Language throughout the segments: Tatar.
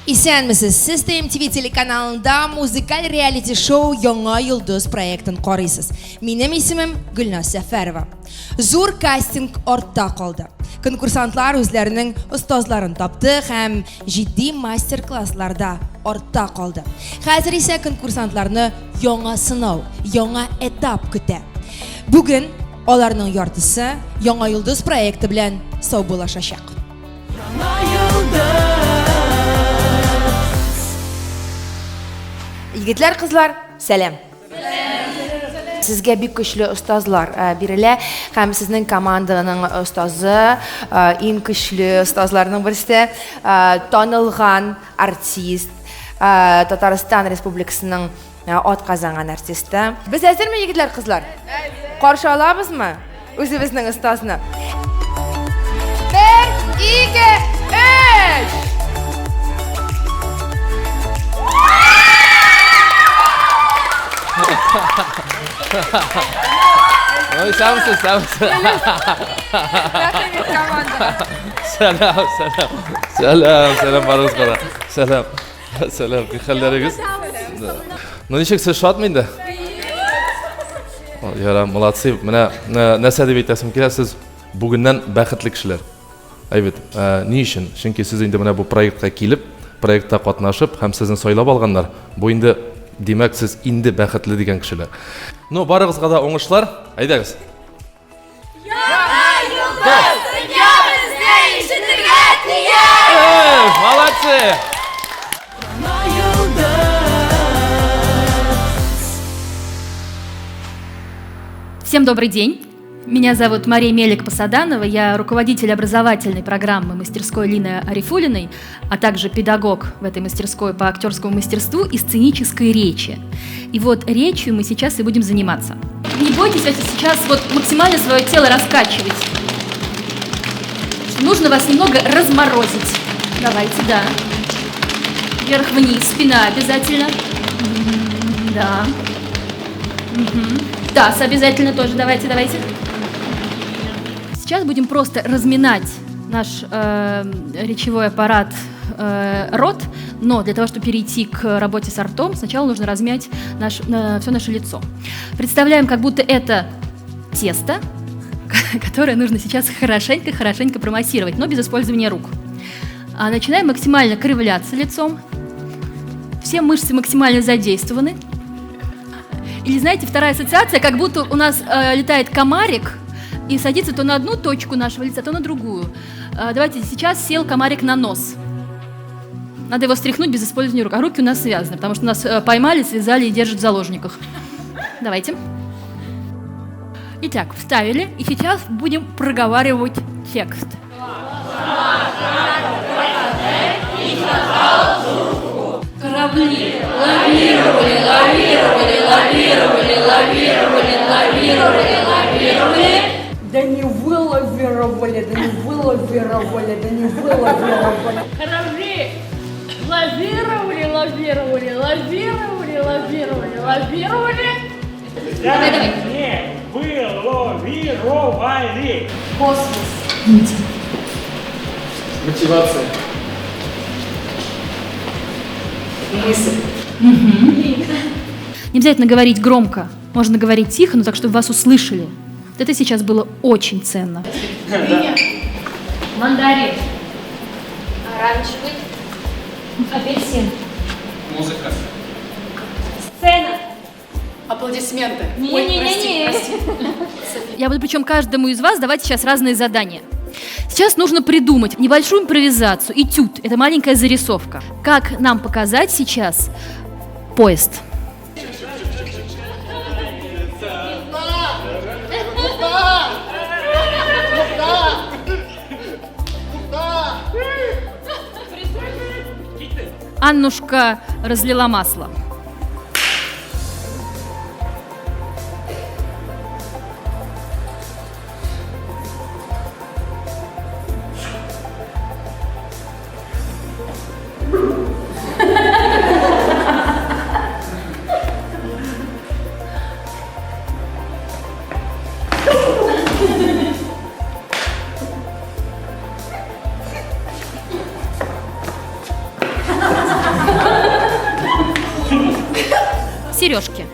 Исәнмесез, сез ТМТV телеканалында музыкаль реалити-шоу «Яңа йолдыз» проектын карыйсыз. Минем исемем Гөлназ Сәфәрова. Зур кастинг артта калды. Конкурсантлар үзләренең остазларын тапты һәм җитди мастер-классларда артта калды. Хәзер исә конкурсантларны яңа сынау, яңа этап көтә. Бүген аларның яртысы «Яңа йолдыз» проекты белән саубуллашачак. Егетләр, кызлар, сәлам. Сезгә бик көчле остазлар бирелә һәм сезнең команданың остазы, иң көчле остазларның берсе, танылган артист, Татарстан Республикасының атказанган артисты. Без әзерме, егетләр, кызлар? Каршы алабызмы үзебезнең остазны? 1, 2, 3. Ой, сәмсіз. Сәлам, барыңыз қара. Сәлам, қихәлләрігіз. Нешек сіз шатмайды? Ярам, молодцы. Менә нәрсә дип әйтәсем килә, сез бүгеннән бәхетле кешеләр. Әйбет, ни өчен? Чөнки сез инде менә бу проектка килеп, проектта катнашып, һәм сезне сайлап алганнар. Бу инде демәк сез инде бәхетле дигән кешеләр. Ну, барыгызга да уңышлар. Әйдәгез. Яңа йолдыз! Дөнья безне ишетергә тия! Молодцы! Всем добрый день. Меня зовут Мария Мелик-Посаданова, я руководитель образовательной программы мастерской Лины Арифулиной, а также педагог в этой мастерской по актерскому мастерству и сценической речи. И вот речью мы сейчас и будем заниматься. Не бойтесь, сейчас максимально свое тело раскачивать. Нужно вас немного разморозить. Давайте, да. Вверх-вниз, спина обязательно. Да. Таз обязательно тоже, давайте. Сейчас будем просто разминать наш речевой аппарат, рот, но для того, чтобы перейти к работе с ртом, сначала нужно размять все наше лицо. Представляем, как будто это тесто, которое нужно сейчас хорошенько промассировать, но без использования рук. Начинаем максимально кривляться лицом, все мышцы максимально задействованы. Или, знаете, вторая ассоциация, как будто у нас летает комарик и садится то на одну точку нашего лица, то на другую. Давайте, сейчас сел комарик на нос. Надо его стряхнуть без использования рук. А руки у нас связаны, потому что нас поймали, связали и держат в заложниках. Давайте. Итак, вставили. И сейчас будем проговаривать текст. Корабли лавировали. Да не вылавировали. Корабли лавировали. Давай. Не вылавировали. Космос. Мотивация. Мысль. Не обязательно говорить громко, можно говорить тихо, но так, чтобы вас услышали. Вот это сейчас было очень ценно. Мандарин. Оранжевый. Апельсин. Музыка. Сцена. Аплодисменты. Не. Я буду причем каждому из вас давать сейчас разные задания. Сейчас нужно придумать небольшую импровизацию, этюд. Это маленькая зарисовка. Как нам показать сейчас поезд? Аннушка разлила масло. сережки.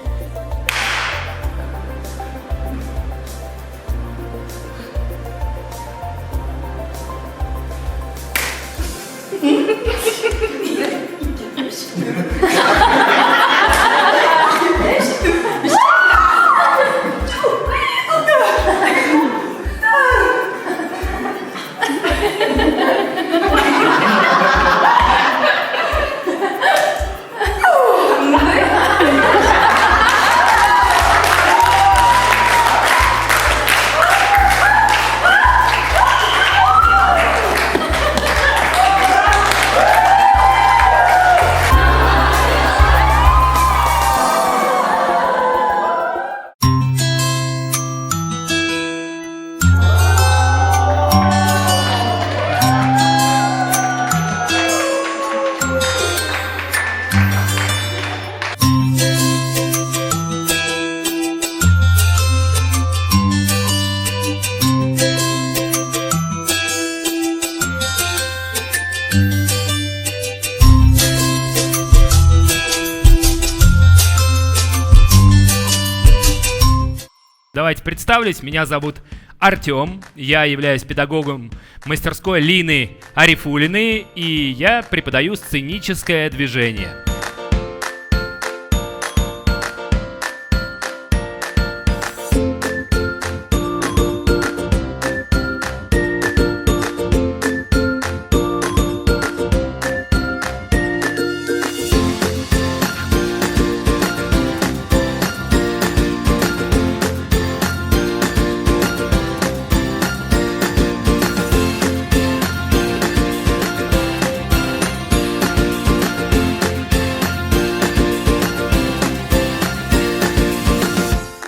Давайте представлюсь, меня зовут Артем, я являюсь педагогом мастерской Лины Арифулиной, и я преподаю сценическое движение.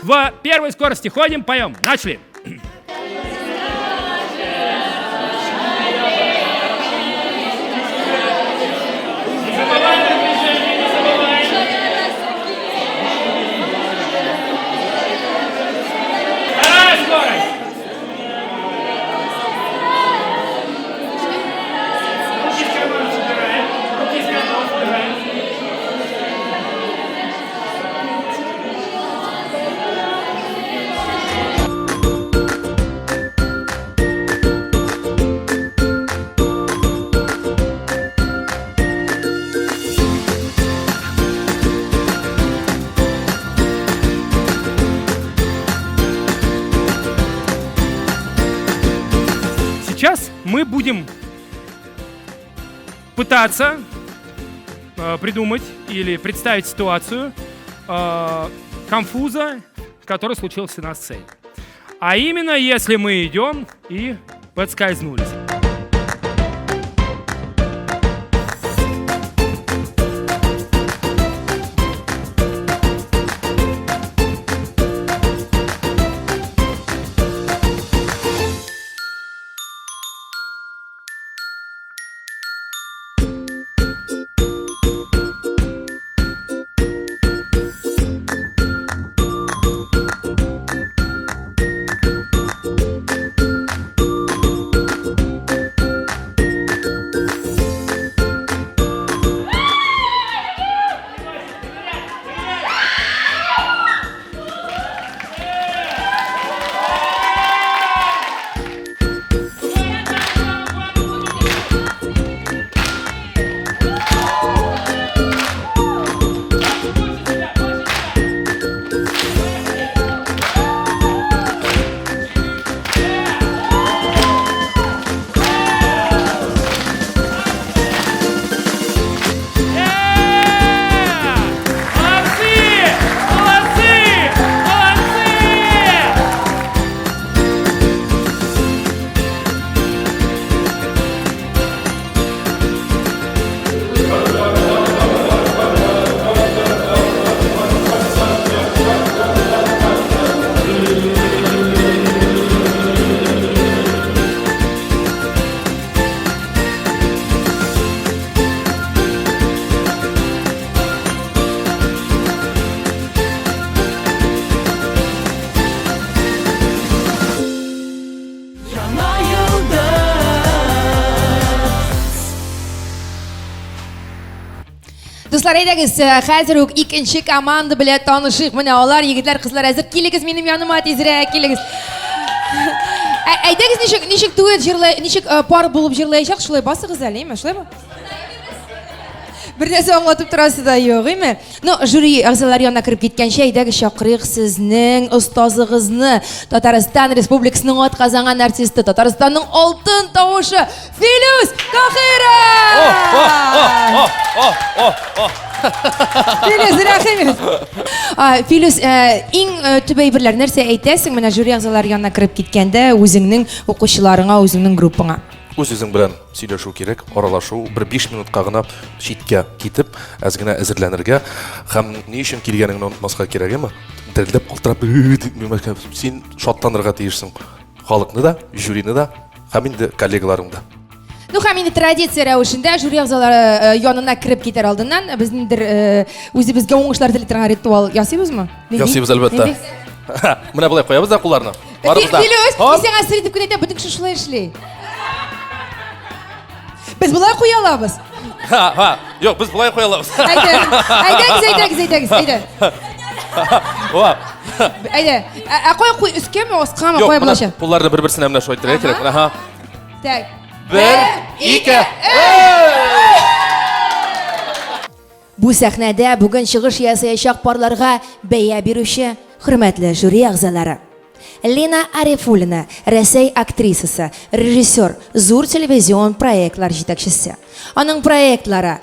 В первой скорости ходим, поем. Начали. Вторая скорость. Руки с кармана собираем. Руки с кармана собираем. Сейчас мы будем пытаться придумать или представить ситуацию конфуза, который случился на сцене. А именно, если мы идем и подскользнулись. Dostlar, әйдәгез, хәзер үк икенче команда белән танышыйк. Менә алар, егетләр, кызлар, әзер килегез минем яныма тизрәк килегез. Әйдәгез, ничек дуэт җырлай, ничек пар булып җырлаячак, шулай басыгыз әле, әйме, шулаймы? Бер нәрсә аңлатып торасы да юк, әйме? Ну, жюри әгъзалары янына кереп киткәнче, әйдәгез чакырыйк сезнең остазыгызны, Татарстан Республикасының атказанган артисты, Татарстанның алтын тавышы Филус Кахиров! Филус, рәхимет. Филус, иң төбәй берләр нәрсә әйтәсең, менә жюри әгъзалары янына кереп киткәндә үзеңнең укучыларыңа, үзеңнең группаңа? Үз-үзең белән сөйләшү кирәк, аралашу, бер 5 минутка гына читкә китеп, әз генә әзерләнергә һәм ни өчен килгәнеңне онытмаска кирәкме? Дерелдәп, калтырап, син шатланырга тиешсең. Халыкны да, жюрины да, һәм инде коллегаларыңны да. Ну, һәм инде традиция рәвешендә жюри әгъзалары янына кереп китәр алдыннан безнеңдер үзебезгә уңышлар теләп торган ритуал ясыйбызмы? Ясыйбыз, әлбәттә. Менә булай куябыз да кулларны. Барыбыз да. Филус, сиңа сыр итеп кенә бөтен кеше шулай эшли. Biz bulay koya alabız. Yok, biz bulay koya alabız. Әйдәгез. Koy, üstке mi, osқа mı, koy bulaşı? Pullarını bir-birsine emine şoytıraya kerek. Так. 1, 2. Bu səhnədə bugün çıxış ясаячак парларга бәя бирүче хөрмәтле жюри әгъзалары. Лена Арифулина, Рәсәй актрисасы, режиссер, зур телевизион проектлар җитәкчесе. Аның проектлары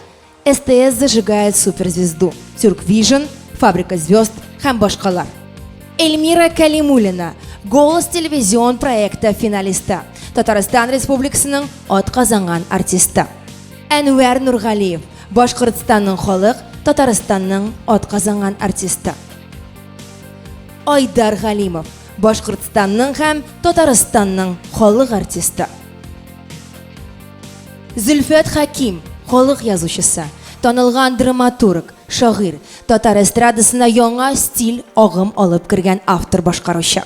СТС зажигает суперзвезду, Тюрквижн, Фабрика звезд һәм башкалар. Эльмира Калимуллина, Голос телевизион проекты финалисты, Татарстан Республикасының атказанган артисты. Әнвәр Нургалиев, Башкортстанның халык, Татарстанның атказанган артисты. Айдар Галимов, Башкортстанның һәм Татарстанның халык артисты. Зөлфәт Хаким, халык язучысы, танылган драматург, шагыйрь, татар эстрадасына яңа стиль агым алып кергән автор башкаручы.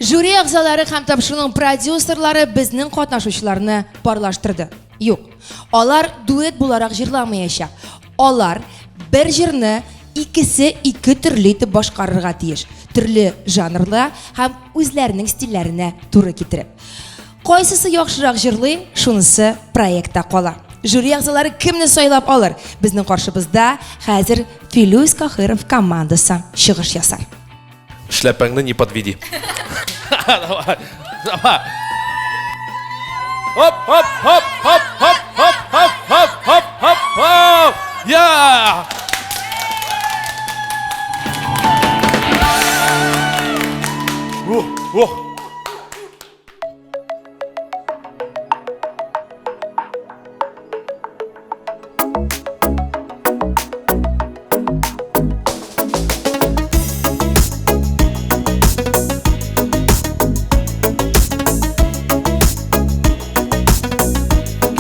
Жюри әгъзалары һәм тапшыруның продюсерлары безнең катнашучыларны парлаштырды. Юк, алар дуэт буларак җырламаячак. Алар бер җырны икесе ике төрле итеп башкарырга тиеш. Төрле жанрлы һәм үзләренең стильләренә туры китереп. Кайсысы яхшырак җырлый, шунысы проектта кала. Жюри әгъзалары кемне сайлап алыр? Безнең каршыбызда хәзер Филус Кахиров командасы чыгыш ясар. Шляпаңны не подведи. Давай. Хоп, хоп, хоп, хоп, хоп, хоп, хоп, хоп, хоп, хоп, хоп. Я!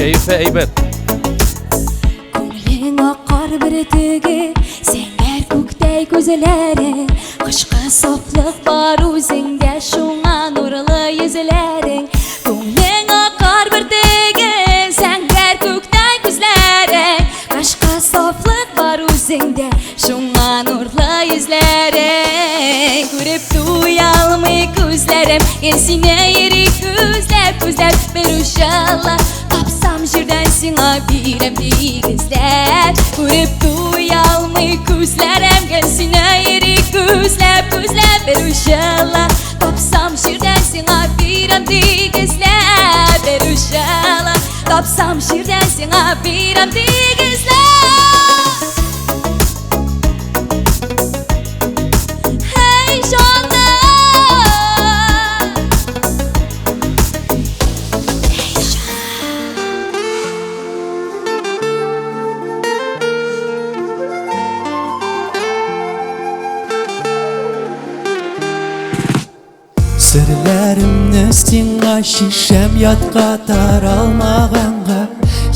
Keyfe eybet. Күңлең акар бер теге, сәңгәр күктәй күзләрең, кышкы сафлык бар үзеңдә, шуңа нурлы йөзләрең. Күңлең акар бер теге, сәңгәр күктәй күзләрең, кышкы сафлык бар үзеңдә, шуңа нурлы йөзләрең. Күреп туя алмый күзләрем, сине йөрик күзләп, берушалла. Җирдән сиңа бирәм дигезләп, күреп туя алмый күзләрем, сине йөрик күзләп, берушалла. Тапсам җирдән сиңа бирәм дигезләп, берушалла. Тапсам җирдән сиңа бирәм дигезләп. Hey җаным, Серләремне сиңа шишәм ятка таралмаганга,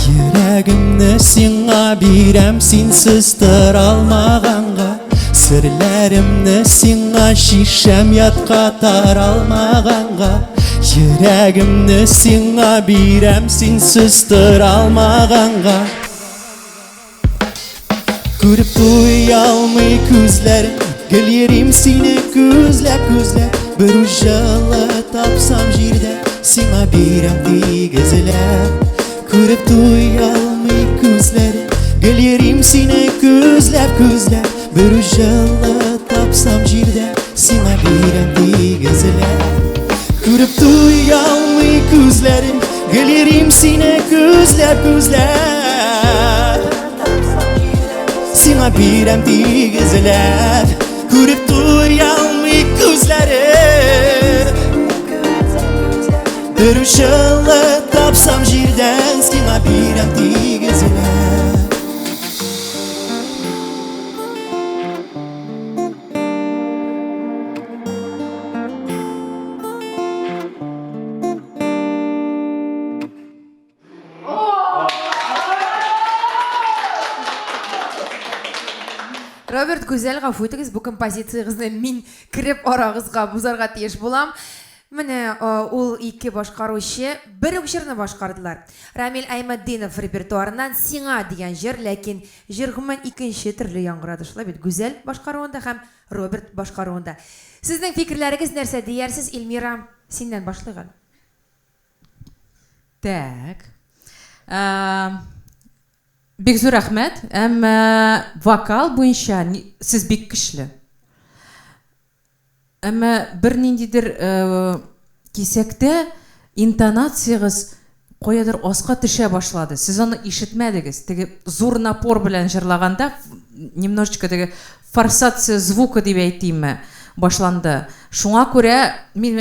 йөрәгемне сиңа бирәм синсез торалмаганга. Серләремне сиңа шишәм ятка таралмаганга, Йөрәгемне сиңа бирәм, синсез тора алмаганга. Күреп туя алмый күзләрем, гел йөрим сине күзләп. Бер җылы тапсам җирдә, сиңа бирәм тигезләп. Күреп туя алмый күзләрем, гел йөрим сине күзләп. Бер җылы тапсам җирдә, сиңа бирәм тигезләп. Күреп туя алмый күзләрем, гел йөрим сине күзләп. Сиңа бирәм тигезләп. Күреп туя алмый күзләрем, бер җылы тапсам җирдән, сиңа бирәм тигезләп. Роберт, гүзәл гафу итегез, бу композициягызны мин кирип арагызга бузарга тиеш булам. Менә ул ике башкаручы бер үк җырны башкардылар. Рамил Аймаддинов репертуарыннан Сиңа дигән җыр, ләкин җыр гомумән икенче төрле яңгырады. Шулай бит, гүзәл башкаруында һәм Роберт башкаруында. Сезнең фикерләрегез нәрсә диярсез, Эльмира? Синнән башлыйгын. Так. Бик зур рәхмәт. Әмма вокал буенча сез бик көчле. Әмма бер ниндидер кисәктә интонациягыз каядыр аска төшә башлады. Сез аны ишетмәдегез. Теге зур напор белән җырлаганда немножечко теге форсация звука дип әйтимме башланды. Шуңа күрә мин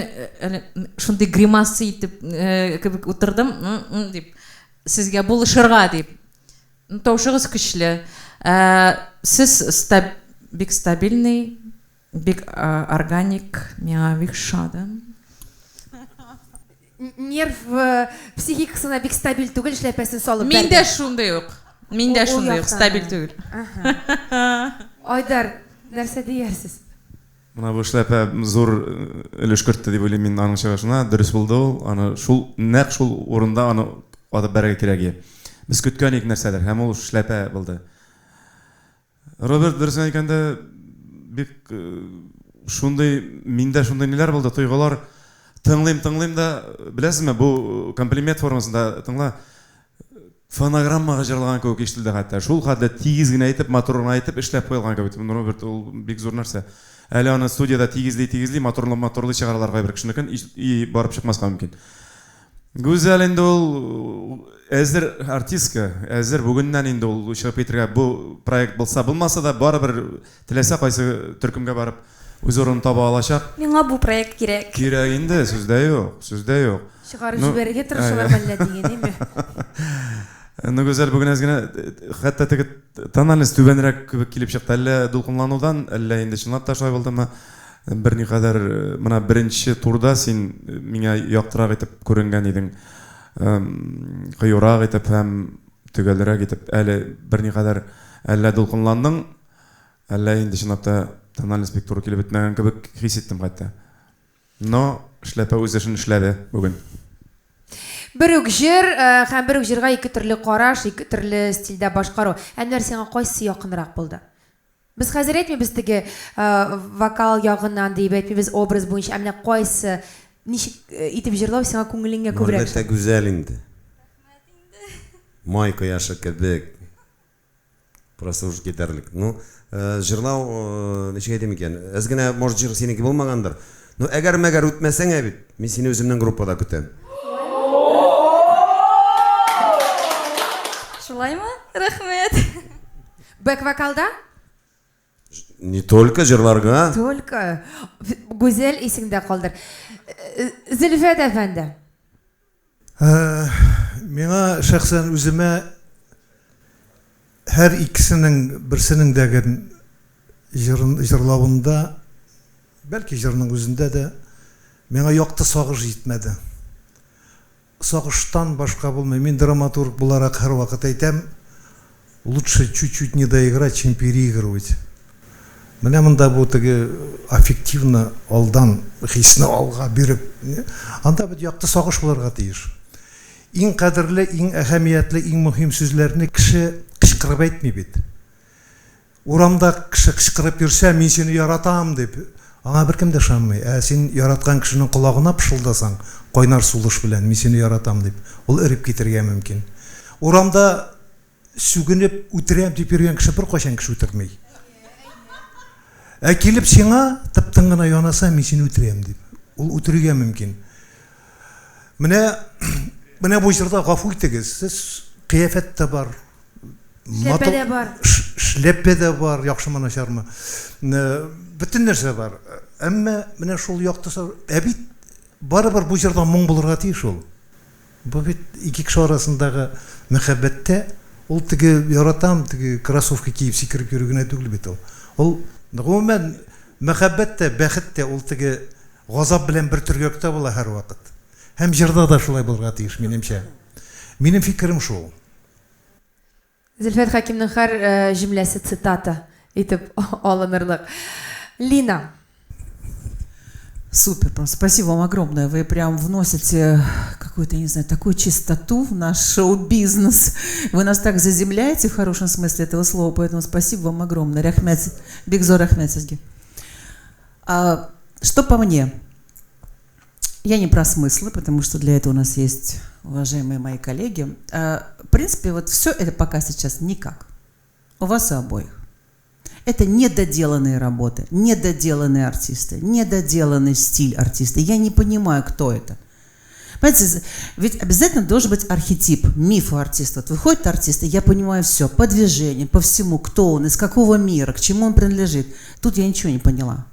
шундый гримасы итеп кебек утырдым дип сезгә булышырга дип. Тавышыгыз көчле. Сез бик стабильный, бик органик, миңа бик шады. Нерв психикасына бик стабиль түгел, эшләпәсен салып бәрде. Миндә шундый юк. Миндә шундый юк, стабиль түгел. Айдар, нәрсә диярсез? Мына бу эшләпә зур өлеш кертте дип уйлыйм мин аның чыгышына. Дөрес булды ул. Аны шул нәкъ шул урында аны атып бәргә кирәк. Без көткән ик нәрсәдер, һәм ул эшләпә булды. Роберт дөрес әйткәндә бик шундый миндә шундый ниләр булды, тойгылар тыңлыйм да, беләсезме, бу комплимент формасында тыңла фонограммага җырлаган кебек ишетелде хәтта. Шул хәтле тигез генә әйтеп, матур гына әйтеп эшләп куелган кебек. Роберт ул бик зур нәрсә. Әле аны студияда тигезли, матурлы чыгаралар кайбер кешенекен и барып чыкмаска мөмкин. Гүзәл инде ул әзер артистка, әзер бүгеннән инде ул чыгып китәргә. Бу проект булмаса да барыбер теләсә кайсы төркемгә барып үз урынын таба алачак. Миңа бу проект кирәк. Кирәк инде, сүздә юк. Чыгарып җибәрергә тырышалар мәллә дигән, име? Гүзәл бүген әзгенә хәтта теге тональность түбәнрәк кебек килеп чыкты. Әллә дулкынланудан, әллә инде чынлап та шулай булдымы? Берникадәр менә беренче турда син миңа яктырак итеп күренгән идең. Кыюрак итеп һәм төгәлрәк итеп. Әле берникадәр әллә дулкынландың, әллә инде чынлап та тональность бик туры килеп бетмәгән кебек хис иттем хәтта. Но эшләпә үз эшен эшләде бүген. Бер үк җыр һәм бер үк җырга ике төрле караш, ике төрле стильдә башкару. Әнвәр, сиңа кайсы якынрак булды? Без хәзер әйтмибез теге вокал ягыннан дип әйтмибез, образ буенча, менә кайсы ничек итеп җырлау сиңа күңелеңә күбрәк? Әлбәттә гүзәл инде. Май кояшы кебек. Просто уж китәрлек. Ну, җырлау ничек әйтим икән? Әз генә может җыр синеке булмагандыр. Ну, әгәр үтмәсәң бит, мин сине үземнең группада көтәм. Шулаймы? Рәхмәт. Бэк-вокалда? Не только җырларга. Только. Гүзәл исеңдә калдыр. Зөлфәт әфәнде. Миңа шәхсән үземә һәр икесенең берсенең дәген җырлавында, бәлки җырның үзендә дә миңа якты сагыш җитмәде. Сагыштан башка булмый. Мин драматург буларак һәр вакыт әйтәм, лучше чуть-чуть не доиграть, чем переигрывать. Менә монда бу теге аффективны алдан хисне алга биреп, анда бит якты сагыш булырга тиеш. Иң кадерле, иң әһәмиятле, иң мөһим сүзләрне кеше кычкырып әйтми бит. Урамда кеше кычкырып йөрсә, мин сине яратам дип, аңа беркем дә ышанмый. Син яраткан кешенең колагына пышылдасаң, кайнар сулыш белән мин сине яратам дип, ул эреп китергә мөмкин. Урамда сүгенеп үтерәм дип йөргән кеше беркайчан кеше үтермәй. Килеп сиңа тыптың гына янаса, мин сине үтерәм дип, ул үтерергә мөмкин. Менә бу җырда гафу итегез, сез кыяфәт тә бар, Шләпәдә бар. Шләпә дә бар, яхшымы начармы. Бөтен нәрсә бар. Әмма менә шул яктысы, бит барыбер бу җырда моң булырга тиеш ул. Бу бит ике кеше арасындагы мәхәббәттә ул теге яратам, теге кроссовка киеп сикереп йөргәнә түгел бит ул. Ул гомумән мәхәббәт тә, бәхет тә ул теге газап белән бер төргәктә була һәр вакыт. Һәм җырда да шулай булырга тиеш, минемчә. Минем фикерем шул. Зөлфәт Хәкимнең һәр җөмләсе цитата итеп алынырлык. Лина. Супер, просто спасибо вам огромное. Вы прям вносите какую-то, не знаю, такую чистоту в наш шоу-бизнес. Вы нас так заземляете в хорошем смысле этого слова, поэтому спасибо вам огромное. Рахмет, Бигзор Рахмет Сізге. Что по мне? Я не про смыслы, потому что для этого у нас есть уважаемые мои коллеги. В принципе, вот все это пока сейчас никак. У вас у обоих. Это недоделанные работы, недоделанные артисты, недоделанный стиль артиста. Я не понимаю, кто это. Понимаете, ведь обязательно должен быть архетип, миф у артиста. Вот выходит артист, и я понимаю все, по движению, по всему, кто он, из какого мира, к чему он принадлежит. Тут я ничего не поняла.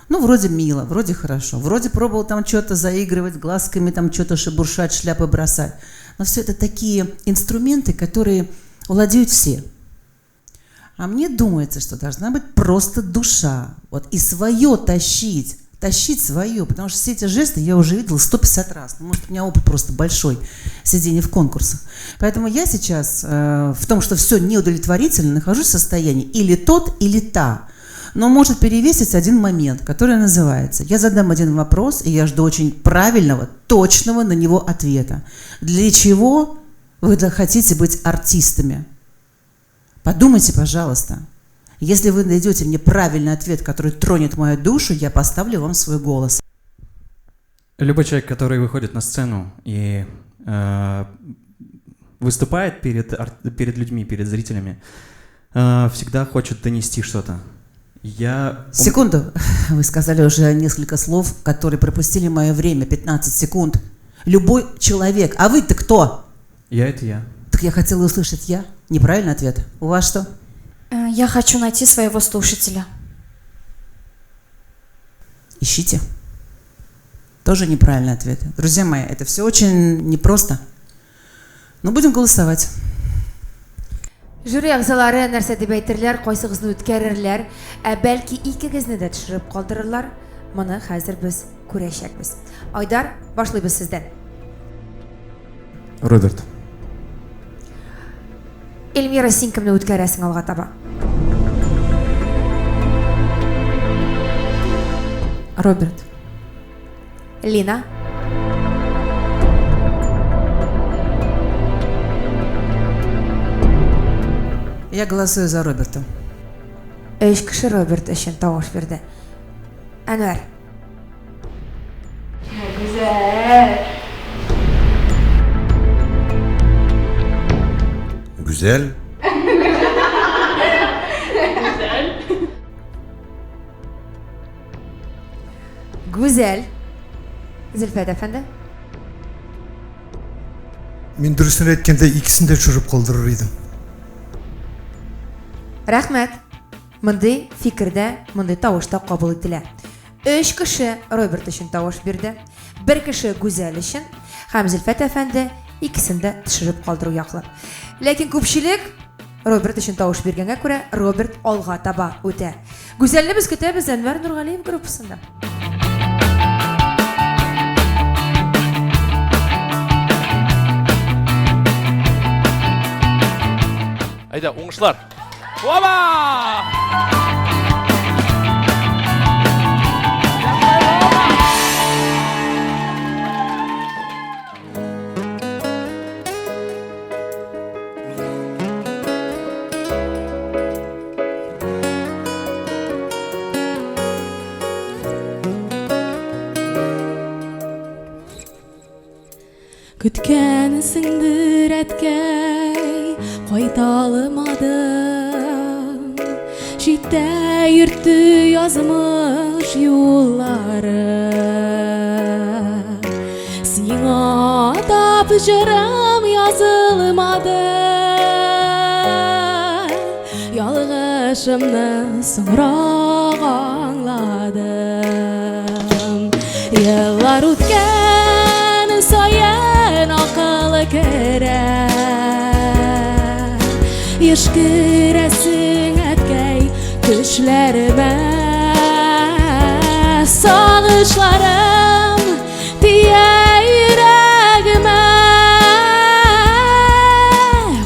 Ну, вроде мило, вроде хорошо, вроде пробовал там что-то заигрывать, глазками там что-то шебуршать, шляпы бросать. Но все это такие инструменты, которые владеют все. А мне думается, что должна быть просто душа. Вот, и свое тащить свое, потому что все эти жесты я уже видела 150 раз. Может, у меня опыт просто большой, сидения в конкурсах. Поэтому я сейчас в том, что все неудовлетворительно, нахожусь в состоянии или тот, или та. Но может перевесить один момент, который называется: я задам один вопрос, и я жду очень правильного, точного на него ответа. Для чего вы хотите быть артистами? Подумайте, пожалуйста. Если вы найдете мне правильный ответ, который тронет мою душу, я поставлю вам свой голос. Любой человек, который выходит на сцену и выступает перед людьми, перед зрителями, всегда хочет донести что-то. Секунду. Вы сказали уже несколько слов, которые пропустили мое время, 15 секунд. Любой человек. А вы-то кто? Я — это я. Так я хотела услышать я. Неправильный ответ. У вас что? Я хочу найти своего слушателя. Ищите. Тоже неправильный ответ. Друзья мои, это все очень непросто. Но будем голосовать. Жюри әгъзалары нәрсә дип әйтерләр, кайсыгызны үткәрерләр, бәлки икегезне дә төшереп калдырырлар. Моны хәзер без күрәчәкбез. Айдар, башлыйбыз сездән. Роберт. Эльмира, син кемне үткәрәсең алга таба? Роберт. Лина. Я голосую за Роберта. 3 кеше Роберт өчен тавыш бирде. Әнвәр. Güzel. Güzel. Зөлфәт әфәнде. Мин дөресен әйткәндә икесен дә төшереп калдырыр идем. Рәхмәт. Мондый фикердә, мондый тавышта кабул ителә. 3 кеше Роберт өчен тавыш бирде. 1 кеше Гүзәл өчен һәм Зөлфәт әфәнде икесен дә төшереп калдыру яклы. Ләкин күпчелек Роберт өчен тавыш биргәнгә күрә Роберт алга таба үтә. Гүзәлне без көтәбез Әнвәр Нургалиев группасында. Әйдә, уңышлар. Оба! Күткәнсеңдер әткәй, кайталымадым. Җитә йөртте язмыш юллары. Сиңа тап җырым язылмады. Ялгышымны соңрак аңладым. Еллар үткән саен акыл керә. Ешкерәсең әткәй төшләремә. Сагышларым тия йөрәгемә.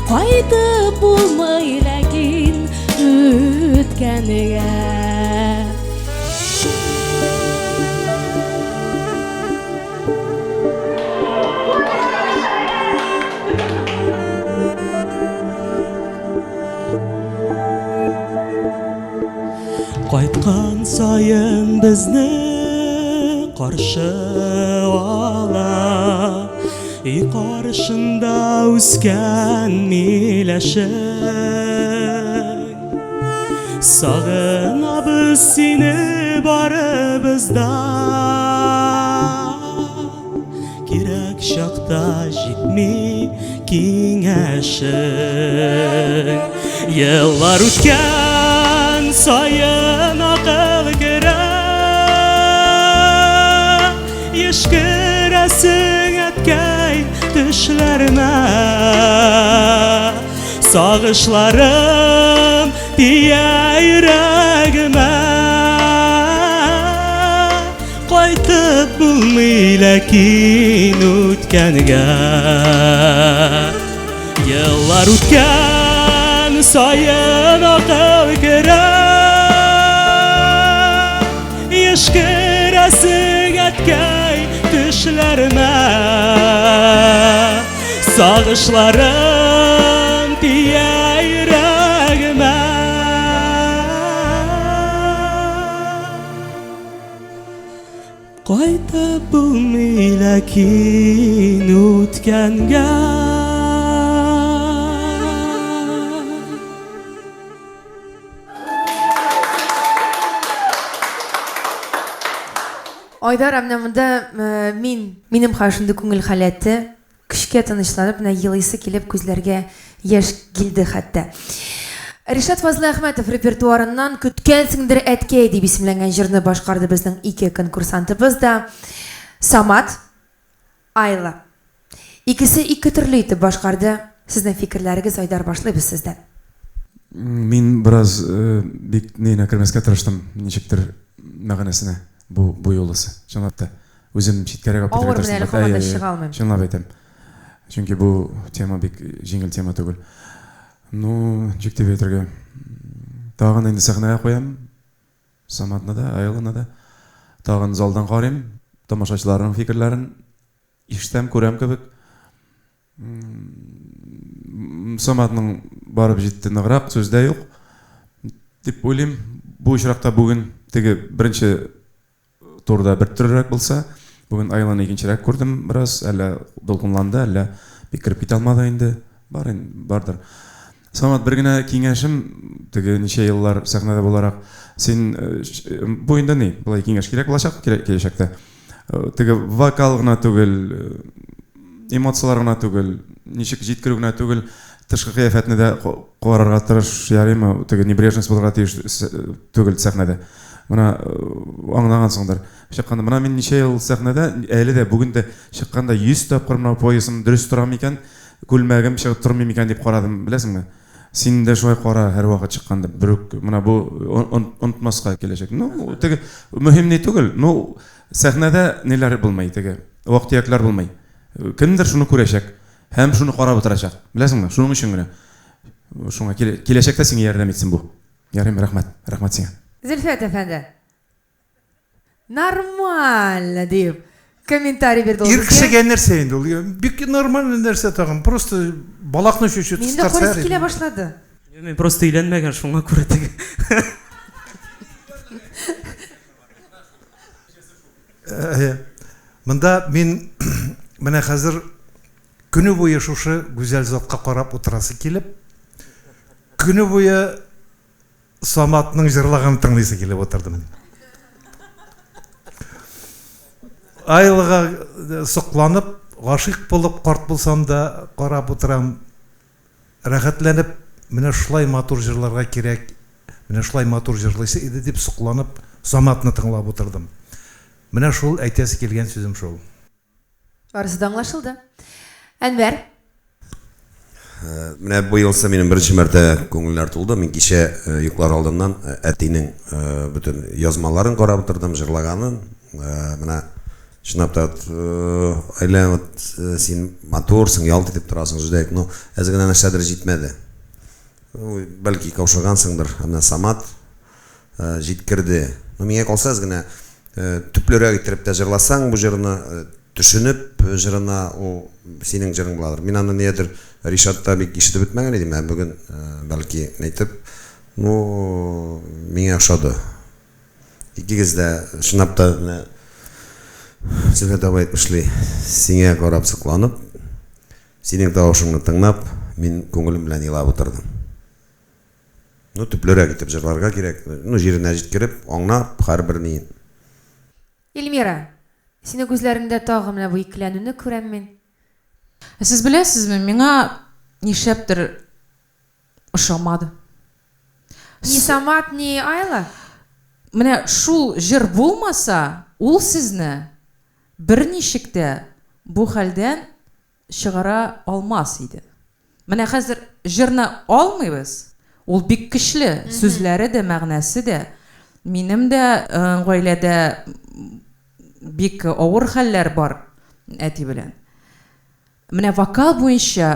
Кайтып булмый ләкин үткәнгә. Кайткан сайын безне каршы ала. Үй каршында үскән миләшек. Сагынабыз сине барыбыз да. Кирәк чакта җитми киңәшең. Еллар үткән сайын акыл керә. Ешкерәсең әткәй төшләремә. Сагышларым тия йөрәгемә. Кайтып булмый ләкин үткәнгә. Еллар үткән сайын акыл керә. Ешкерәсең әткәй төшләремә. Сагышларым тия йөрәгемә. Кайтып булмый ләкин үткәнгә. Айдар әмнә монда минем хашында күңел халәте көчкә тынычланып, менә елыйсы килеп күзләргә яшь килде хәтта. Ришат Фазлы Әхмәтов репертуарыннан Күткәнсеңдер әткәй дип исемләнгән җырны башкарды безнең ике конкурсантыбыз да. Самат, Айла. Икесе ике төрле итеп башкарды. Сезнең фикерләрегез, Айдар, башлыйбыз сездән. Мин бераз бик нейне кермәскә тырыштым, ничектер мәгънәсенә. Bu yoluсы. Чынлап та үзем читкәрәк алып китәргә. Чынлап әйтәм. Чөнки бу тема бик җиңел тема түгел. Ну, җик дип әйтергә. Тагын инде сәхнәгә куям. Саматны да, Айланы да. Тагын залдан карыйм, тамашачыларның фикерләрен ишетәм, күрәм кебек. Саматның барып җитте ныграк, сүздә юк. Дип уйлыйм. Бу очракта бүген теге беренче турда бер төррәк булса, бүген Айланы икенчерәк күрдем, бераз әллә дулкынланды, әллә бик кирип китә алмады инде. Бардыр. Самат, бер генә киңәшем, теге ничә еллар сәхнәдә буларак, син бу инде ни, булай киңәш кирәк булачак киләчәктә. Теге вокал гына түгел, эмоциялар гына түгел, ничек җиткерү генә түгел, тышкы кыяфәтне дә карарга тырыш, ярыймы, теге небрежность булырга тиеш түгел сәхнәдә. Мына аңлагансыңдыр. Чыкканда мына мин ничә ел сәхнәдә, әле дә бүген дә чыкканда 100 тапкыр мына поясым дөрес тора микән, күлмәгем чыгып тормый микән дип карадым, беләсеңме? Син дә шулай кара һәр вакыт чыкканда. Мына бу онытмаска киләчәк. Ну, теге мөһим не түгел. Ну, сәхнәдә неләр булмый, теге вакытияклар булмый. Кемдер шуны күрәчәк, һәм шуны карап утырачак. Беләсеңме? Шуның өчен генә. Шуңа киләчәктә сиңа ярдәм итсен бу. Ярым, рәхмәт. Рәхмәт сиңа. Зөлфәт әфәнде. Нормально дип комментарий берди. Иркшегә нәрсә инде ул? Бик нормально нәрсә тагын. Просто балакны чөчү тустарса. Инде килә башлады. Мен просто өйләнмәгән, шуңа күрә теге. Монда мин менә хәзер күні бойы шушы гүзәл затқа қарап отырасы келіп, күні бойы Саматның жырлағанын тыңдайсы келіп отырдым. Айлыға соқланып, ғашық болып қарт болсам да қарап отырам, рәхәтләнеп, менә шулай матур жырларға керек, менә шулай матур жырлайсы еді деп соқланып, Саматны тыңлап отырдым. Менә шул әйтәсе келген сөзім шул. Барысы да аңлашылды. Әнвәр? Менә быелсы минем беренче мәртә күңелләр тулды. Мин кичә йоклар алдыннан әтинең бөтен язмаларын карап утырдым, җырлаганын. Менә чынлап та әйләнеп син матурсың, ялт итеп торасың җүдәк. Ну, әз генә нәрсәдер җитмәде. Бәлки каушагансыңдыр. Менә Самат җиткерде. Ну, миңа калса әз генә төпләргә китереп тә җырласаң бу җырны төшенеп җырына ул синең җырың буладыр. Мин аны ниядер Ришатта бик ишетеп бетмәгән идем. Мен бүген бәлки әйтеп, ну, миңа ошады. Икегез дә чынлап та Зөлфәт абай әйтмешли, сиңа карап сокланып, синең тавышыңны тыңлап, мин күңелем белән елап утырдым. Ну, төпләргә китеп җырларга кирәк. Ну, җиренә җиткереп, аңлап, һәрбер ни. Эльмира, синең күзләреңдә тагы менә бу икеләнүне күрәм мин. Сез беләсезме, миңа нишләптер ошамады. Ни Самат, ни Айла? Менә шул җыр булмаса, ул сезне берничек тә бу хәлдән чыгара алмас иде. Менә хәзер җырны алмыйбыз. Ул бик көчле, сүзләре дә, мәгънәсе дә. Минем дә гаиләдә бик авыр хәлләр бар әти белән. Менә вокал буенча,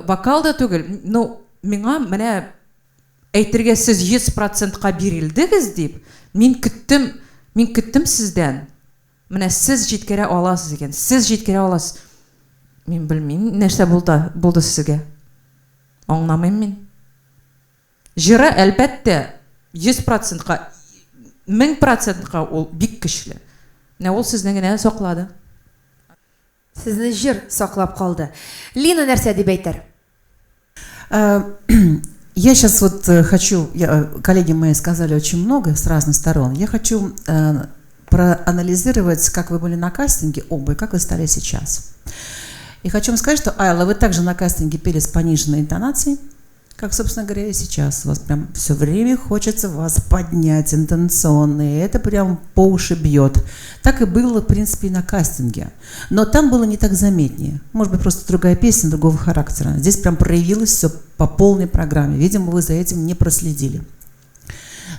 вокал да түгел, ну, миңа менә әйтергә сез 100%-ка бирелдегез дип, мин көттем сездән. Менә сез җиткерә аласыз икән, сез җиткерә аласыз. Мин белмим, нәрсә булды сезгә. Аңламыйм мин. Җыры әлбәттә 100%-ка, 1000%-ка ул бик көчле. Менә ул сезне генә саклады. Сезне җыр саклап калды. Лина нәрсә дип әйтер? Я сейчас вот хочу, коллеги мои сказали очень много с разных сторон. Я хочу проанализировать, как вы были на кастинге оба и как вы стали сейчас. И хочу вам сказать, что, Айла, вы также на кастинге пели с пониженной интонацией, как, собственно говоря, и сейчас. У вас прям все время хочется вас поднять интонационно, и это прям по уши бьет. Так и было, в принципе, и на кастинге. Но там было не так заметнее. Может быть, просто другая песня, другого характера. Здесь прям проявилось все по полной программе. Видимо, вы за этим не проследили.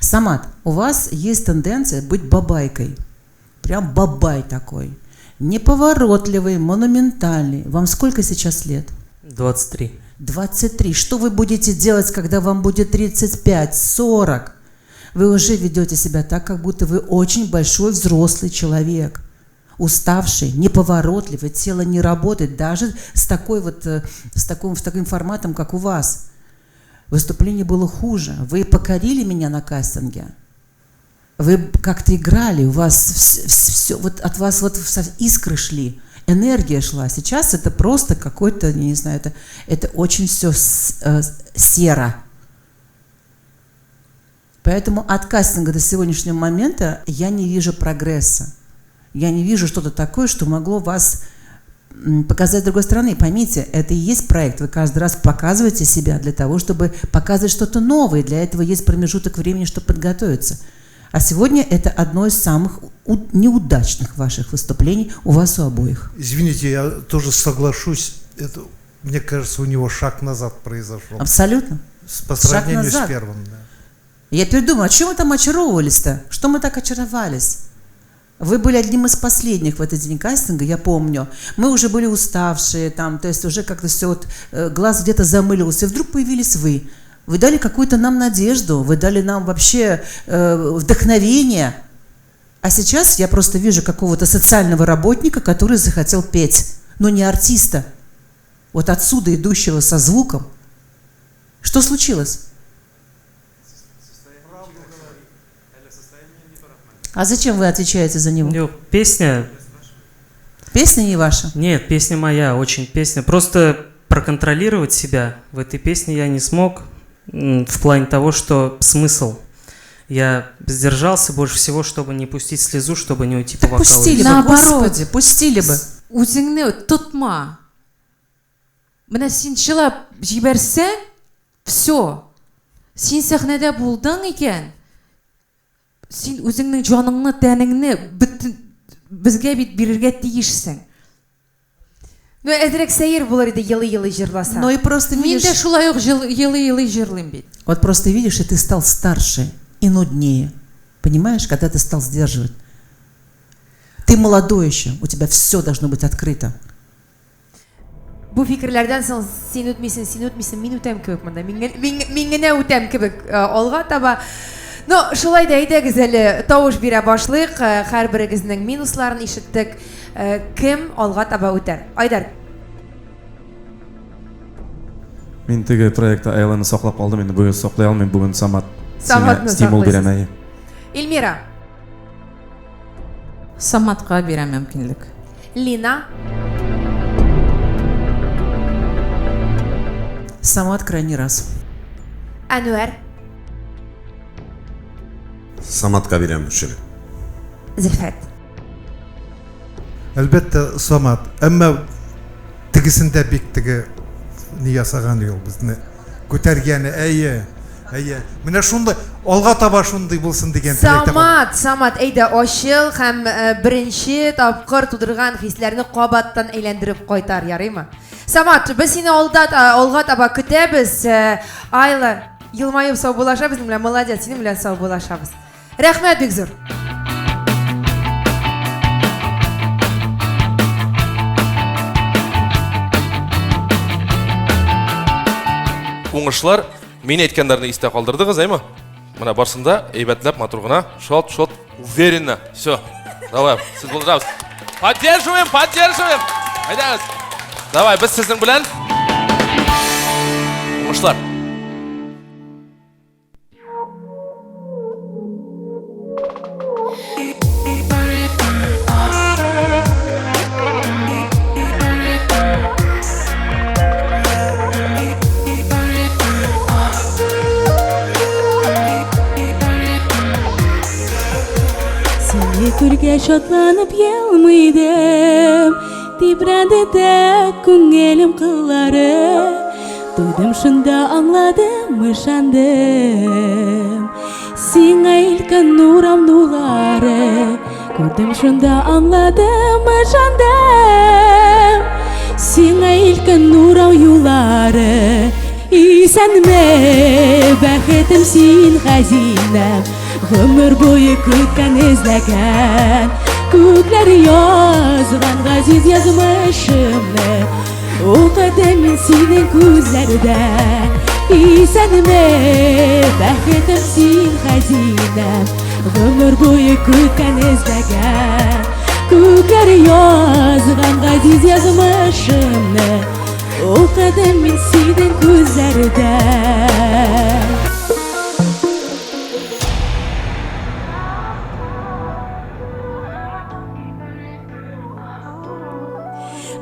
Самат, у вас есть тенденция быть бабайкой. Прям бабай такой. Неповоротливый, монументальный. Вам сколько сейчас лет? 23. 23. Что вы будете делать, когда вам будет 35, 40? Вы уже ведете себя так, как будто вы очень большой взрослый человек. Уставший, неповоротливый, тело не работает, даже с таким форматом, как у вас. Выступление было хуже. Вы покорили меня на кастинге. Вы как-то играли, у вас все, вот от вас вот искры шли, энергия шла. Сейчас это просто какой-то, не знаю, это очень все серо. Поэтому от кастинга до сегодняшнего момента я не вижу прогресса. Я не вижу что-то такое, что могло вас показать с другой стороны. Поймите, это и есть проект. Вы каждый раз показываете себя для того, чтобы показывать что-то новое. Для этого есть промежуток времени, чтобы подготовиться. А сегодня это одно из самых неудачных ваших выступлений у вас у обоих. Извините, я тоже соглашусь. Это, мне кажется, у него шаг назад произошел. Абсолютно. По сравнению с первым. Да. Я теперь думаю, а чем мы там очаровывались-то? Что мы так очаровались? Вы были одним из последних в этот день кастинга, я помню. Мы уже были уставшие, там, то есть уже как-то все, вот, глаз где-то замылился, и вдруг появились вы. Вы дали какую-то нам надежду, вы дали нам вообще вдохновение. А сейчас я просто вижу какого-то социального работника, который захотел петь, но не артиста. Вот отсюда идущего со звуком. Что случилось? А зачем вы отвечаете за него? Песня Песня не ваша? Нет, песня моя, очень песня. Просто проконтролировать себя в этой песне я не смог, в плане того, что смысл. Я сдержался больше всего, чтобы не пустить слезу, чтобы не уйти по вокалу. Пустили бы, Господи, пустили бы. Үзеңне тотма. Менә син чылап җибәрсәң, все. Син сәхнәдә булдың икән. Син үзеңнең җаныңны, тәнеңне безгә бит бирергә тиешсең. Ну, әзрәк сәер булыр иде елый-елый җырласа. Ну и просто видишь... Мин дә шулай ук елый-елый җырлыйм бит. Вот просто видишь, и ты стал старше и нуднее. Понимаешь, когда ты стал сдерживать. Ты молодой еще, у тебя все должно быть открыто. Бу фикерләрдән соң син үтмисең, мин үтәм кебек монда. Мин генә үтәм кебек алга таба. Ну, шулай да әйдәгез әле тавыш бирә башлыйк. Һәрберегезнең минусларын ишеттек. Кем алга таба үтәр? Айдар. Мин теге проектта Айланы саклап калдым, инде бүген саклай алмыйм, бүген Самат стимул бирәм. Эльмира. Саматка бирәм мөмкинлек. Лина. Самат крайний раз. Әнвәр. Саматка бирәм шул. Зөлфәт. Әлбәттә Самат, әмма тегесендә бик теге ни ясаган юл безне күтәргәне, әйе. Менә шундай алга таба шундай булсын дигән теләктә. Самат, әйдә ачыл һәм беренче тапкыр тудырган хисләрне кабаттан әйләндереп кайтар, ярыймы? Самат, без сине алга таба көтәбез. Айла, елмаеп сау булашабыз, белән молодец, синең белән сау булашабыз. Рәхмәт бик зур. Уңышлар, мен әйткәннәрне истә калдырдыгыз, әйме? Менә барсында әйбәтләп матур гына, шот, уверенно. Всё. Давай, сез булдырабыз. Поддерживаем. Әйдәгез. Давай, без сезнең белән. Уңышлар. Күргә шатланып елмыйдым, тибрәнде дә күңелем кыллары. Тойдым шунда аңладым, ышандым. Сиңа илткән нурам нулары. Күрдем шунда аңладым, ышандым. Сиңа илткән нурам юллары. Исәнме, бәхетем син хәзинәм. Гомер буе көткән эзләгән, күкләр язган газиз язмышымны. Укыдым мин синең күзләрдән. Исәнме, бәхетем син хәзинәм. Гомер буе көткән эзләгән, күкләр язган газиз язмышымны. Укыдым мин синең күзләрдән.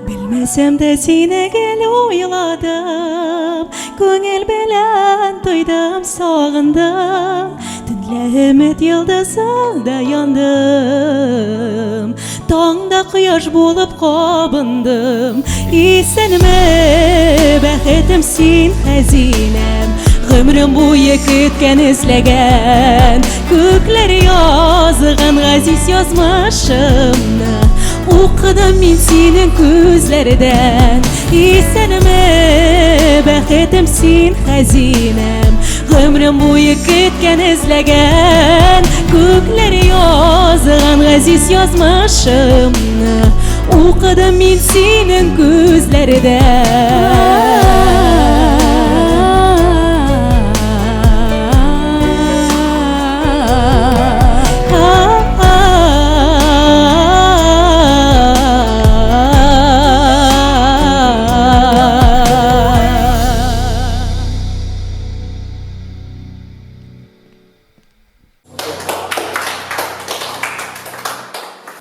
Bilmesem de sine gel oyladım, Көңел белән тойдым, сағындым, Төнлә өмет йылдызында яндым, Таңда кояш булып кабындым. Исәнме, бәхетем син хәзинәм. Гомрем буе көткән эзләгән, Күкләр язган газиз язмышымны. Укыдым мин синең күзләрдән. Исәнме, бәхетем син хәзинәм. Гомрем буе көткән эзләгән, Күкләр язган газиз язмышымны. Укыдым мин синең күзләрдән.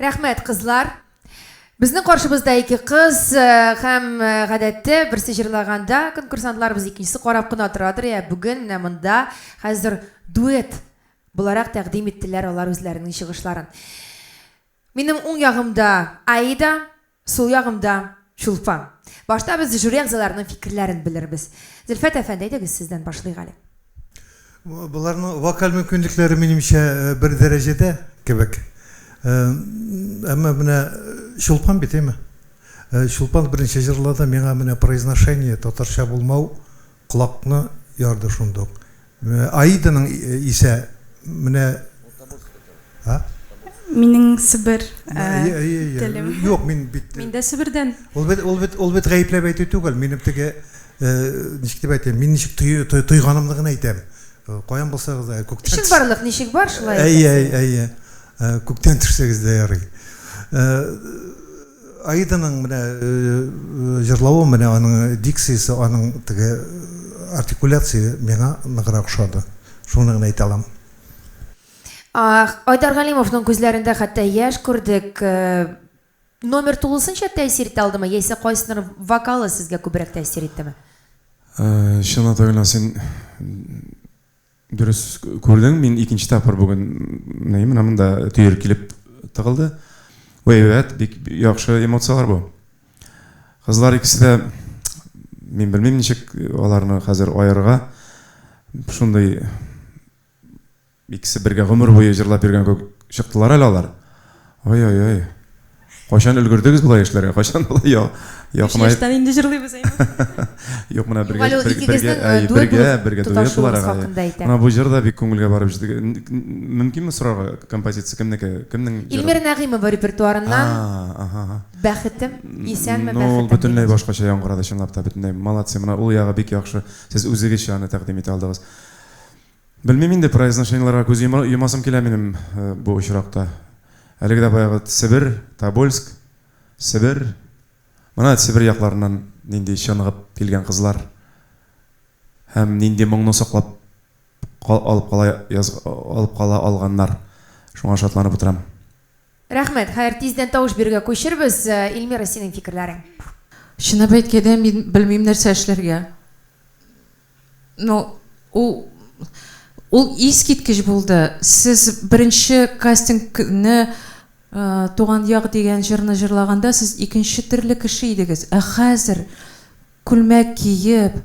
Рәхмәт, кызлар. Безнең каршыбызда ике кыз һәм гадәттә берсе җырлаганда конкурсантларыбыз икенчесе карап кына торадыр. Бүген менә монда хәзер дуэт буларак тәкъдим иттеләр алар үзләренең чыгышларын. Минем уң ягымда Аида, сул ягымда Чулпан. Башта без жюри әгъзаларының фикерләрен белербез. Зөлфәт әфәнде, әйдәгез сездән башлыйк әле. Буларның вокаль мөмкинлекләре минемчә бер дәрәҗәдә кебек. Әмма менә Чулпан бит әйме. Чулпан беренче җырлады, миңа менә произношение татарча булмау колакны ярды шундук. Аиданың исә менә Минең Себер телем. Юк, мин бит. Мин дә Себердән. Ул бит гаепләп әйтү түгел. Минем теге ничек дип әйтәм, мин ничек тойганымны гына әйтәм. Каян булсагыз да күктән. Ничек барлык, ничек бар шулай? Әйе. Күктән төшсәгез дә ярый. Аиданың менә җырлавы, менә аның дикциясе, аның теге артикуляция миңа ныграк ошады. Шуны гына әйтә алам. Айдар Галимовның күзләрендә хәтта яшь күрдек. Номер тулысынча тәэсир итә алдымы, яисә кайсының вокалы сезгә күбрәк тәэсир иттеме? Шуны тагын син дөрес күрдең, мин икенче тапкыр бүген нәймен монда төер килеп тыгылды. Бик яхшы эмоциялар бу. Кызлар икесе дә мин белмим ничек аларны хәзер аерга. Шундай икесе бергә гомер буе җырлап йөргән күк чыктылар әле алар. Ой. Кайчан өлгердегез булай эшләргә? Кайчан булай якынай? Яшьтән инде җырлыйбыз әйме? Юк, менә бергә дуэт буларга. Менә бу җырда бик күңелгә барып җитте. Мөмкинме сорарга композиция кемнең? Илмир Нәгыймова репертуарыннан. Бәхетем, исәнме бәхетем? Ул бөтенләй башкача яңгырады чынлап та, бөтенләй молодцы. Менә ул ягы бик яхшы. Сез үзегезчә аны тәкъдим итә алдыгыз. Белмим инде произношениеларга күз йомасым килә минем бу очракта. Әлеге дә баягы Себер, Тобольск, Себер. Менә Себер якларыннан нинди чынгып килгән кызлар һәм нинди моңны саклап алып кала алганнар. Шуңа шатланып утырам. Рәхмәт. Хәер, тиздән тавыш бирергә күчербез. Илмира, синең фикерләрең? Чынлап әйткәндә, мин белмим нәрсә эшләргә. Ул искиткеч булды. Сез беренче кастингны туган як дигән җырны җырлаганда сез икенче төрле кеше идегез. Ә хәзер күлмәк киеп,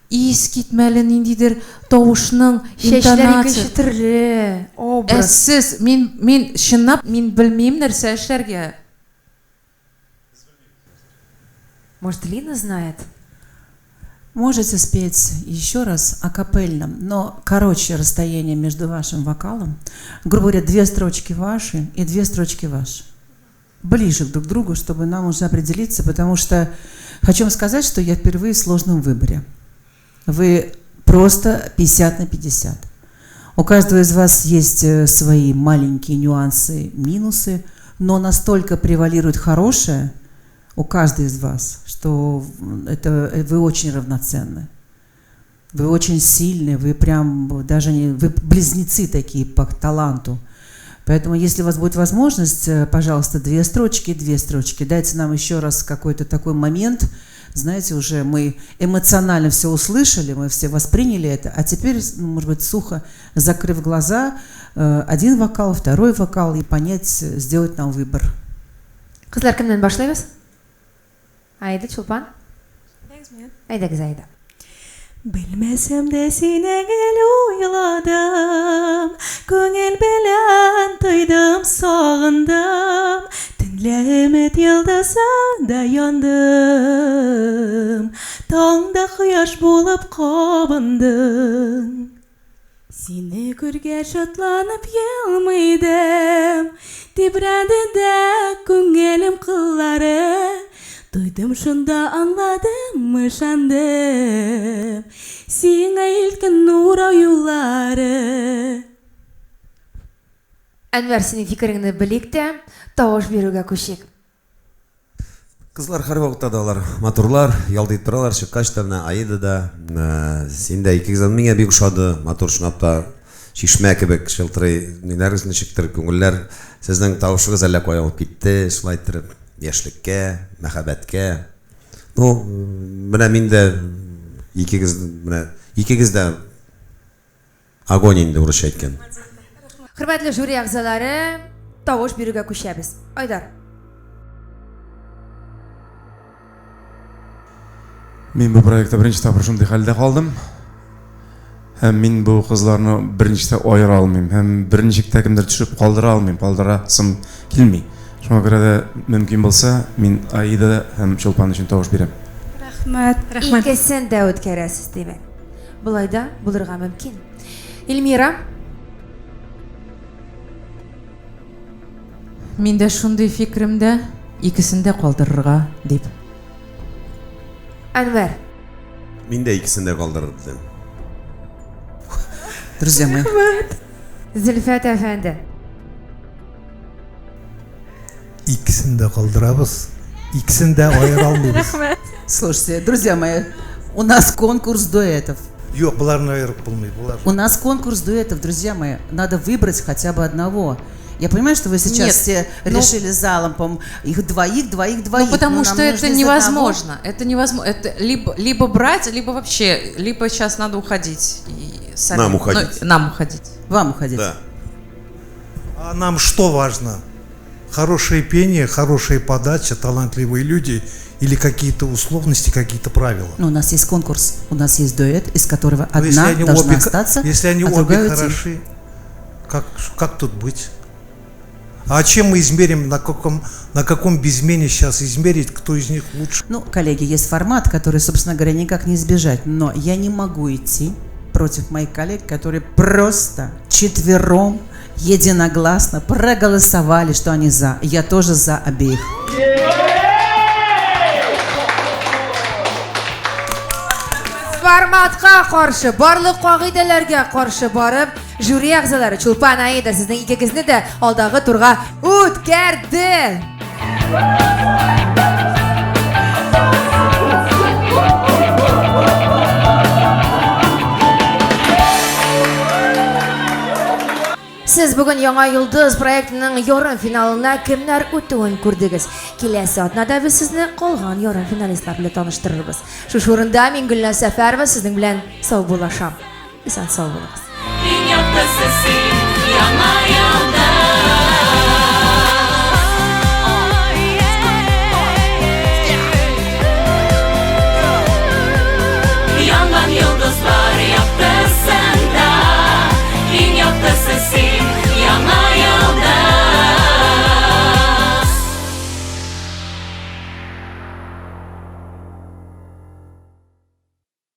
искитмәле ниндидер тавышның интонациясе икенче төрле образ. Сез мин чынлап мин белмим нәрсә эшләргә. Может, Лина знает? Можете спеть еще раз акапельно, но короче расстояние между вашим вокалом. Грубо говоря, 2 строчки ваши и 2 строчки ваши. Ближе друг к другу, чтобы нам уже определиться, потому что хочу вам сказать, что я впервые в сложном выборе. Вы просто 50 на 50. У каждого из вас есть свои маленькие нюансы, минусы, но настолько превалирует хорошее у каждой из вас, что вы очень равноценны. Вы очень сильны, вы прям даже вы близнецы такие по таланту. Поэтому, если у вас будет возможность, пожалуйста, 2 строчки, 2 строчки. Дайте нам еще раз какой-то такой момент. Знаете, уже мы эмоционально все услышали, мы все восприняли это, а теперь, может быть, сухо, закрыв глаза, 1 вокал, 2 вокал и понять, сделать нам выбор. Кызлар, кемнән башлыйбыз? Аида, Чулпан? Әйдәгез, Аида. Белмәсәм дә сине гел уйладым, күңел белән тойдым, сагындым, төнлә йылдызында яндым, таңда кояш булып кабындым. Сине күргәч шатланып елмыйдым, тибрәнде дә күңелем кыллары. Тойдым шунда аңладым, ышандым, сиңа илткән нур юллары. Әнвәр, синең фикереңне белик тә, тавыш бирүгә күчик. Кызлар һәрвакытта да алар матурлар, ялдый торалар, чыккач та менә Аида да, син дә икегез миңа бик ошады, матур чынлап та шишмә кебек шылтырый, ниләрегез ничектер күңелләр, сезнең тавышыгыз әллә кая алып китте, шулай итеп. яшьлеккә, мәхәббәткә. Ну, менә мин дә икегез дә огонь инде урысча әйткән. Хөрмәтле жюри әгъзалары, тавыш бирүгә күчәбез. Айдар. Мин бу проектта беренче тапкыр шундый хәлдә калдым. Һәм мин бу кызларны беренче аера алмыйм. Һәм беренче кемдер төшеп калдыра алмыйм. Калдырасым килми. Шуңа күрә дә мөмкин булса, мин Аида һәм Чулпан өчен тавыш бирәм. Рахмәт. Икесен дә үткәрәсез димәк. Булай да булырга мөмкин. Эльмира. Мин дә шундый фикремдә, икесен дә калдырырга дип. Әнвәр. Мин дә икесен дә калдырыр дидем. Друзья мои. Зөлфәт әфәнде. Икесен дә калдырабыз. Икесен дә аера алмыйбыз. Слушайте, друзья мои, у нас конкурс дуэтов. Юк, буларны аерып булмый. У нас конкурс дуэтов, друзья мои. Надо выбрать хотя бы одного. Я понимаю, что вы сейчас все решили залом, по-моему, их двоих. Ну, потому что это невозможно. Это невозможно. Это либо брать, либо вообще, либо сейчас надо уходить. И сами, нам уходить. Нам уходить. Вам уходить. Да. А нам что важно? Хорошее пение, хорошая подача, талантливые люди или какие-то условности, какие-то правила? Ну, у нас есть конкурс, у нас есть дуэт, из которого одна должна остаться, если они обе хороши, как тут быть? А чем мы измерим, на каком безмене сейчас измерить, кто из них лучше? Ну, коллеги, есть формат, который, собственно говоря, никак не избежать, но я не могу идти против моих коллег, которые просто четвером единогласно проголосовали, что они за. Я тоже за обеих. Форматка каршы, барлык кагыйдәләргә каршы барып, жюри әгъзалары Чулпан, Аида, сезнең икегезне дә алдагы турга үткәрде. Сез бүген Яңа Йолдыз проектының ярым финалына кемнәр үтүен күрдегез. Киләсе атнада без сезне калган ярым финалистлар белән таныштырырбыз. Шушы урында мин Гөлназ Сәфәрова сезнең белән сау булашам. Исән сау булыгыз.